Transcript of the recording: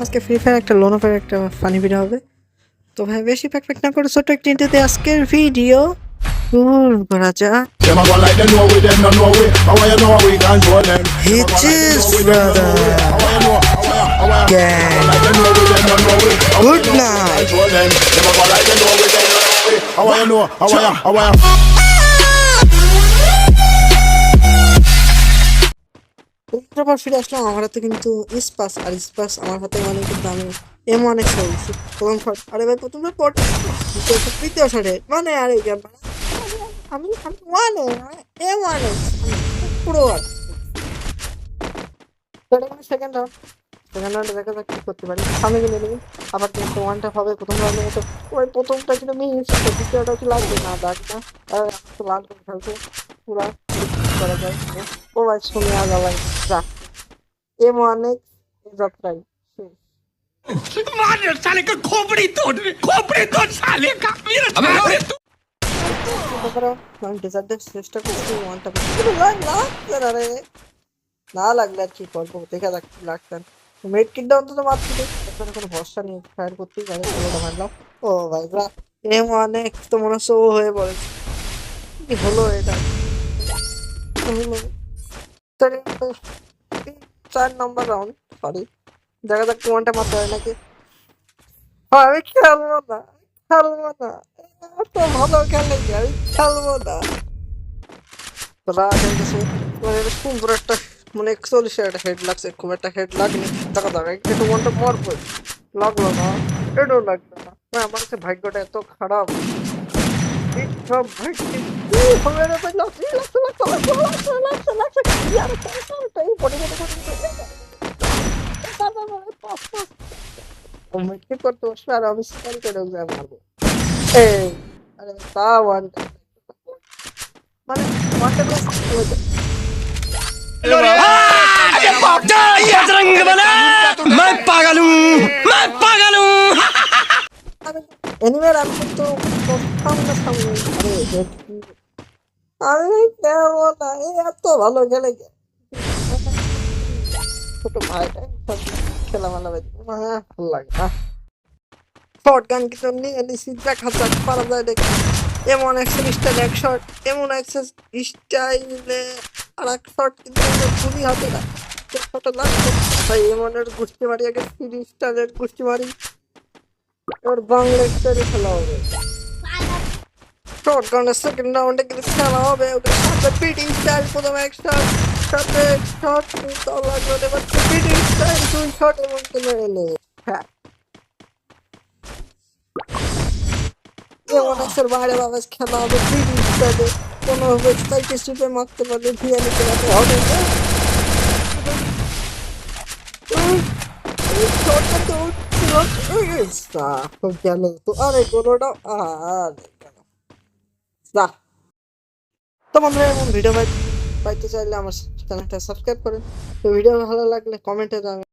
আজকে free fire একটা loan অফের একটা ফানি ভিডিও হবে। তো ভাই বেশি প্যাক না করে ছোট্ট একটা ইন্ট্রোতে আজকের ভিডিও শুরু করা যাক। হিচেস ব্রাদার গ্যাং গুড নাইট। তারপর ফিরে আসলাম। আমার হাতে কিন্তু ইস্পাস আর ইস্পাস আমার হাতে মানে কিন্তু আমি M1 খেলছি প্রথম শট। আরে ভাই প্রথম শট তৃতীয় শটে মানে আরে আমি আমি ওয়ানে M1 পুরো সেকেন্ড রাউন্ড দেখা যাক কি করতে পারি। সামনে গেলে নেবে আবার কিন্তু ওয়ানটা হবে প্রথম রাউন্ডের মতো। ওই প্রথমটা কিন্তু মিস, দ্বিতীয়টা কি লাগবে না দাগ না তো লাল করে ফেলছে পুরা করা যায়। ও ভাই শুনে আগা ভাই যা M1 যাত্রায় मार साले का खोपड़ी तोड़ साले का मेरा अबे আমি ডেজার্টের চেষ্টা করছি ওয়ানটা লাগছে না রে। না লাগলে আর কি করবো, দেখা যাক কি লাগতেন। মেড কিটটা অন্তত মারছি এখানে কোনো ভরসা নেই, ফায়ার করতেই পারে। ওটা মারলাম। ও ভাই ব্রা M1 তো মনে হচ্ছে ও হয়ে পড়েছে। কি হলো এটা? হলো 4 নম্বর রাউন্ড, সরি। দেখা যাক ওয়ানটা মারতে হয় নাকি। আমি খেলবো না, খেলবো না, এত ভালো খেলে কি আমি খেলবো না। রাগ হয়ে গেছে মানে সুন্দর একটা মানে 41 একটা হেড লাগছে, খুব একটা হেড লাগেনি। দেখা যাক একটু ওয়ানটা মারবো, লাগলো না, এটাও লাগলো না। ভাই আমার কাছে ভাগ্যটা এত খারাপ। এই সব ভাগ্য কি হবে রে ভাই? লাগছে লাগছে লাগছে লাগছে লাগছে লাগছে লাগছে কি আর করতে এই বড় বড় ও মেট্রিক করতে বসবে আর আমি স্ক্যান করে এক্সাম মারবো। এই আরে তা ওয়ান মানে ওয়ানটা প্লাস बजरंग बना मैं पागल हूँ এনিওয়ে আমি কিন্তু সামনে সামনে আমি কেমন না এত ভালো খেলে ছোট ভাইটাই খেলা ভালো ভালো লাগে না। শর্ট গান কিন্তু নিয়ে নিছি, দেখা যাক পারা যায় দেখি। এমন স্টাইল এক শট, এমন স্টাইলে আর এক শট কিন্তু খুবই হবে না। ভাই এমনের গোষ্ঠী মারি আগে, ফ্রি স্টাইলের গোষ্ঠী মারি, এবার বাংলা স্টাইলে খেলা হবে। শর্ট গানের সেকেন্ড রাউন্ডে কিন্তু খেলা হবে, ওদের সাথে বিটিং স্টাইল প্রথম এক শট, সাথে শট কিন্তু লাগলো, এবার বিটিং স্টাইল 2 শট এবং তুমি এলে। হ্যাঁ এমন বাইরে বাবা খেলা হবে বিটিং স্টাইলে, কোনো ওয়েবসাইটে স্ট্রিপে মারতে পারলে ভিএ নিতে পারলে হবে না। শটটা তো গেল তো, আরে গোলটা আরে না। তো বন্ধুরা এমন ভিডিও পাইতে চাইলে আমার চ্যানেলটা সাবস্ক্রাইব করেন। তো ভিডিও ভালো লাগলে কমেন্টে জানাবেন।